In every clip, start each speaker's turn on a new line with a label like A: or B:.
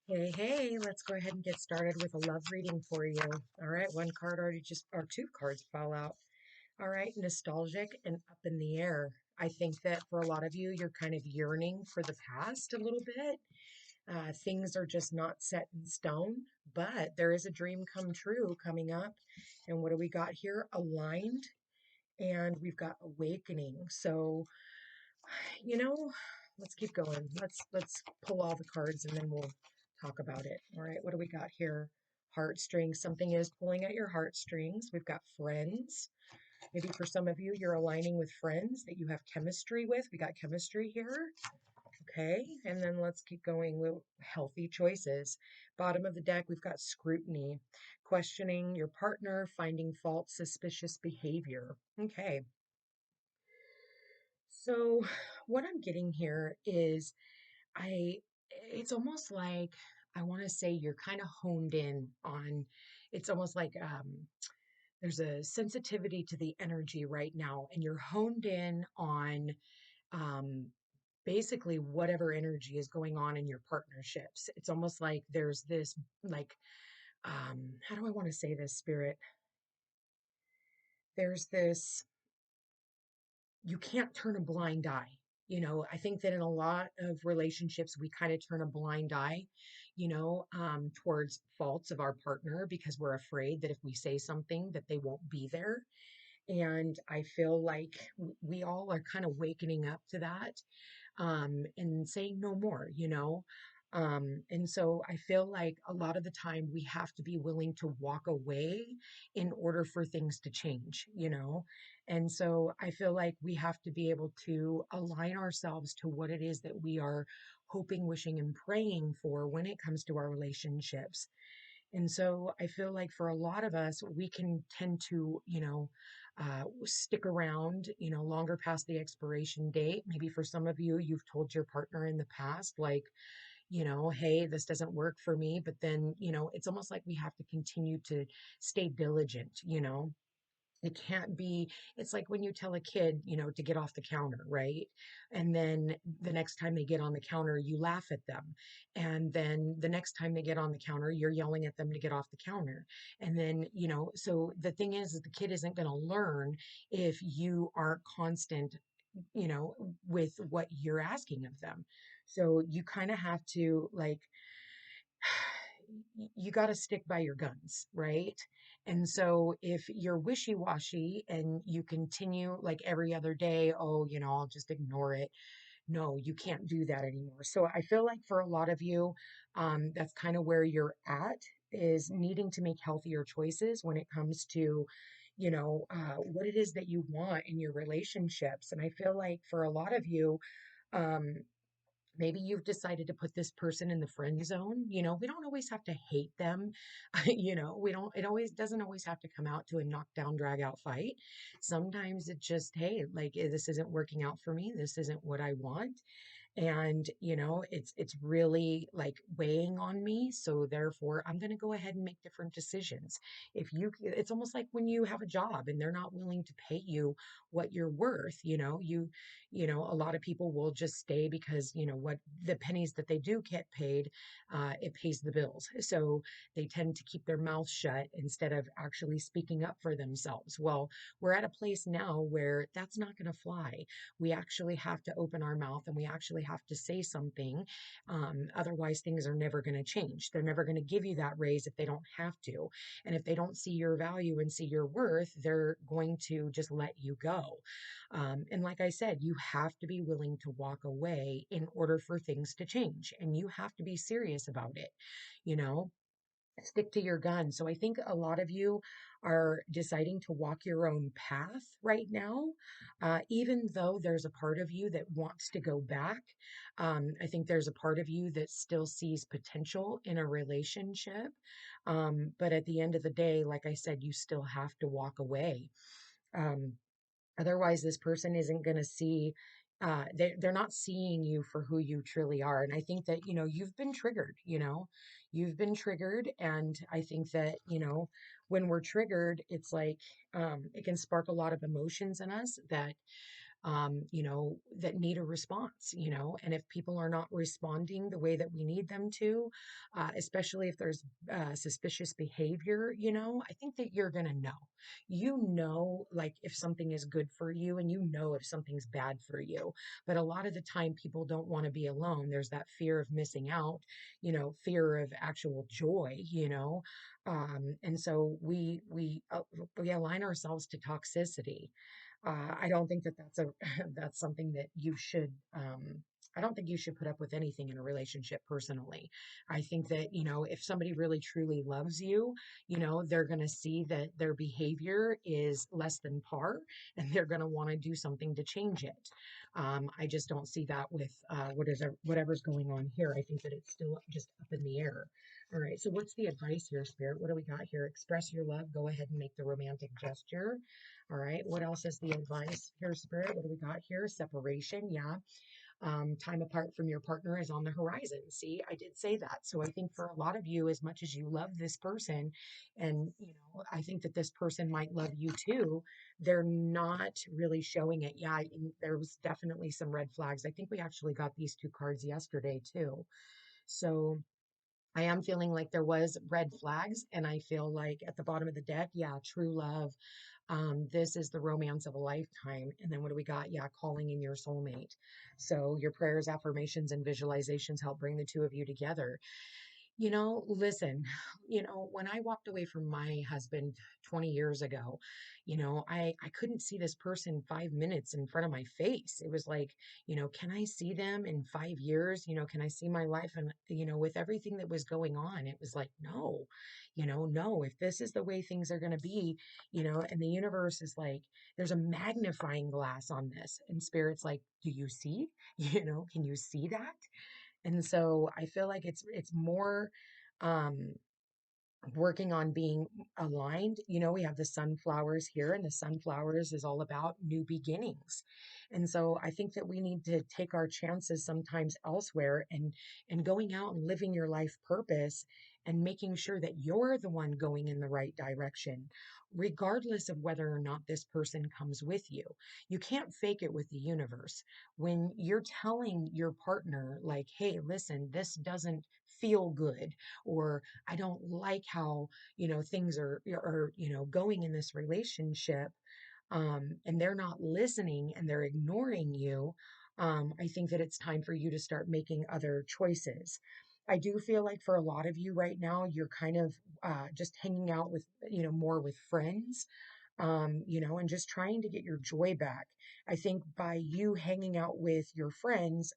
A: Hey, hey, let's go ahead and get started with a love reading for you. All right, one card already or two cards fell out. All right, nostalgic and up in the air. I think that for a lot of you, you're kind of yearning for the past a little bit. Things are just not set in stone, but there is a dream come true coming up. And what do we got here? Aligned, and we've got awakening. So, you know, let's keep going. Let's pull all the cards and then we'll talk about it. All right, what do we got here? Heartstrings. Something is pulling at your heartstrings. We've got friends. Maybe for some of you, you're aligning with friends that you have chemistry with. We got chemistry here. Okay, and then let's keep going with healthy choices. Bottom of the deck, we've got scrutiny, questioning your partner, finding fault, suspicious behavior. Okay, so what I'm getting here is I it's almost like I want to say you're kind of honed in on it's almost like there's a sensitivity to the energy right now and you're honed in on um basically whatever energy is going on in your partnerships. It's almost like there's this like how do I want to say this, spirit? There's this you can't turn a blind eye. I think that in a lot of relationships, we kind of turn a blind eye, towards faults of our partner because we're afraid that if we say something that they won't be there. And I feel like we all are kind of wakening up to that and saying no more, and so I feel like a lot of the time we have to be willing to walk away in order for things to change. And so I feel like we have to be able to align ourselves to what it is that we are hoping, wishing, and praying for when it comes to our relationships. And so I feel like for a lot of us, we can tend to, stick around, longer past the expiration date. Maybe for some of you, you've told your partner in the past, like, hey, this doesn't work for me. But then, it's almost like we have to continue to stay diligent. It can't be, it's like when you tell a kid, to get off the counter, right? And then the next time they get on the counter, you laugh at them. And then the next time they get on the counter, you're yelling at them to get off the counter. And then, so the thing is the kid isn't going to learn if you aren't constant, with what you're asking of them. So you kind of have to like, you got to stick by your guns, right? And so if you're wishy-washy and you continue like every other day, oh, I'll just ignore it. No, you can't do that anymore. So I feel like for a lot of you, that's kind of where you're at, is needing to make healthier choices when it comes to, what it is that you want in your relationships. And I feel like for a lot of you, um, maybe you've decided to put this person in the friend zone. We don't always have to hate them. We don't, it always doesn't always have to come out to a knockdown, drag out fight. Sometimes it's just, hey, like this isn't working out for me. This isn't what I want. And it's really like weighing on me, so therefore I'm going to go ahead and make different decisions. It's almost like when you have a job and they're not willing to pay you what you're worth. A lot of people will just stay because what the pennies that they do get paid, it pays the bills, so they tend to keep their mouth shut instead of actually speaking up for themselves. Well, we're at a place now where that's not going to fly. We actually have to open our mouth and we actually have to say something. Otherwise, things are never going to change. They're never going to give you that raise if they don't have to. And if they don't see your value and see your worth, they're going to just let you go. And like I said, you have to be willing to walk away in order for things to change. And you have to be serious about it. You know, stick to your gun. So I think a lot of you are deciding to walk your own path right now, even though there's a part of you that wants to go back. I think there's a part of you that still sees potential in a relationship. But at the end of the day, like I said, you still have to walk away. Um, Otherwise, this person isn't going to see, they're not seeing you for who you truly are. And I think that, you've been triggered, you've been triggered. And I think that, when we're triggered, it's like, it can spark a lot of emotions in us that that need a response, and if people are not responding the way that we need them to, especially if there's suspicious behavior, I think that you're going to know. Like if something is good for you, and if something's bad for you. But a lot of the time, people don't want to be alone. There's that fear of missing out, fear of actual joy, and so we align ourselves to toxicity. I don't think that that's a that's something that you should. I don't think you should put up with anything in a relationship personally. I think that, if somebody really truly loves you, they're going to see that their behavior is less than par, and they're going to want to do something to change it. I just don't see that with whatever's going on here. I think that it's still just up in the air. All right. So what's the advice here, Spirit? What do we got here? Express your love. Go ahead and make the romantic gesture. All right. What else is the advice here, Spirit? What do we got here? Separation. Yeah. Time apart from your partner is on the horizon. See, I did say that. So I think for a lot of you, as much as you love this person, and I think that this person might love you too, they're not really showing it. Yeah, there was definitely some red flags. I think we actually got these two cards yesterday too. So I am feeling like there was red flags, and I feel like at the bottom of the deck, yeah, true love. This is the romance of a lifetime. And then what do we got? Yeah, calling in your soulmate. So your prayers, affirmations, and visualizations help bring the two of you together. Listen, when I walked away from my husband 20 years ago, I couldn't see this person 5 minutes in front of my face. It was like, can I see them in 5 years? Can I see my life? And, with everything that was going on, it was like, no, no, if this is the way things are going to be, and the universe is like, there's a magnifying glass on this. And spirit's like, do you see? Can you see that? And so I feel like it's more um working on being aligned. We have the sunflowers here, and the sunflowers is all about new beginnings. And so I think that we need to take our chances sometimes elsewhere, and going out and living your life purpose, and making sure that you're the one going in the right direction, regardless of whether or not this person comes with you. You can't fake it with the universe. When you're telling your partner, like, hey, listen, this doesn't feel good, or I don't like how, things are going in this relationship, and they're not listening and they're ignoring you, I think that it's time for you to start making other choices. I do feel like for a lot of you right now, you're kind of just hanging out with, more with friends, and just trying to get your joy back. I think by you hanging out with your friends,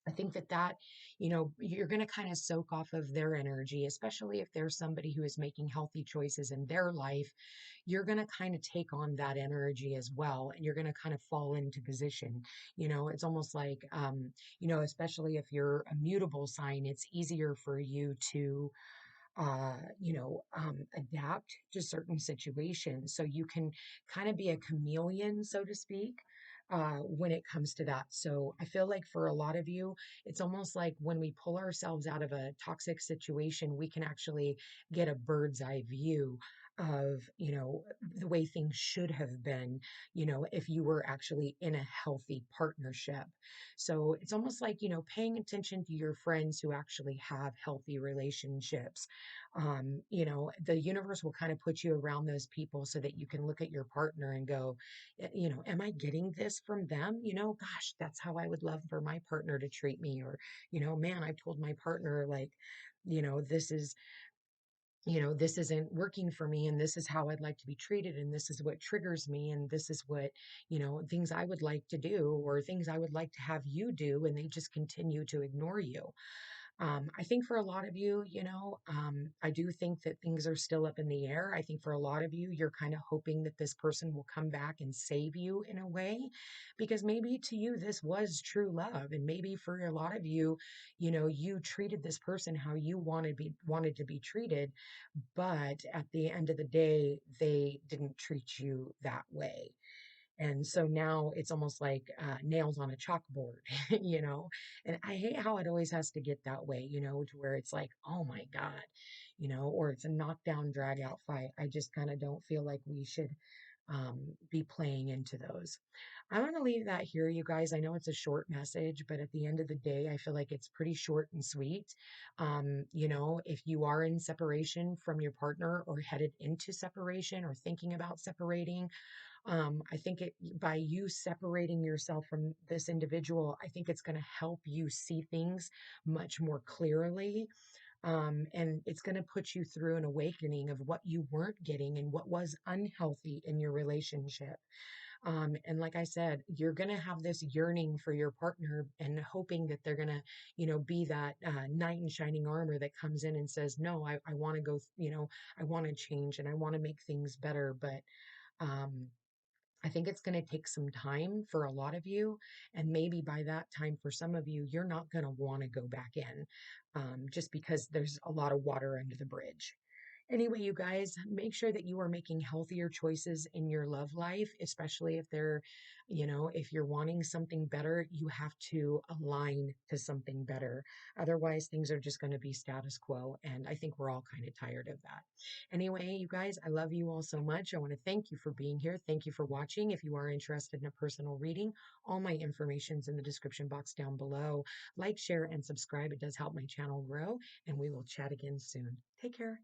A: I think that, you're going to kind of soak off of their energy, especially if there's somebody who is making healthy choices in their life. You're going to kind of take on that energy as well, and you're going to kind of fall into position. It's almost like, especially if you're a mutable sign, it's easier for you to adapt to certain situations. So you can kind of be a chameleon, so to speak, when it comes to that. So I feel like for a lot of you, it's almost like when we pull ourselves out of a toxic situation, we can actually get a bird's eye view of, the way things should have been, if you were actually in a healthy partnership. So it's almost like, paying attention to your friends who actually have healthy relationships. The universe will kind of put you around those people so that you can look at your partner and go, am I getting this from them? Gosh, that's how I would love for my partner to treat me. Or, man, I've told my partner, like, this is, this isn't working for me, and this is how I'd like to be treated, and this is what triggers me, and this is what, things I would like to do, or things I would like to have you do, and they just continue to ignore you. I think for a lot of you, I do think that things are still up in the air. I think for a lot of you, you're kind of hoping that this person will come back and save you in a way, because maybe to you, this was true love. And maybe for a lot of you, you treated this person how you wanted to be treated. But at the end of the day, they didn't treat you that way. And so now it's almost like nails on a chalkboard, And I hate how it always has to get that way, to where it's like, oh my God, or it's a knockdown, drag out fight. I just kind of don't feel like we should be playing into those. I'm going to leave that here, you guys. I know it's a short message, but at the end of the day, I feel like it's pretty short and sweet. If you are in separation from your partner or headed into separation or thinking about separating, I think by you separating yourself from this individual, I think it's going to help you see things much more clearly. And it's going to put you through an awakening of what you weren't getting and what was unhealthy in your relationship. And like I said, you're going to have this yearning for your partner and hoping that they're going to, be that knight in shining armor that comes in and says, no, I want to go, I want to change and I want to make things better. But, um, I think it's going to take some time for a lot of you. And maybe by that time, for some of you, you're not going to want to go back in just because there's a lot of water under the bridge. Anyway, you guys, make sure that you are making healthier choices in your love life, especially if if you're wanting something better, you have to align to something better. Otherwise, things are just going to be status quo. And I think we're all kind of tired of that. Anyway, you guys, I love you all so much. I want to thank you for being here. Thank you for watching. If you are interested in a personal reading, all my information's in the description box down below. Like, share, and subscribe. It does help my channel grow. And we will chat again soon. Take care.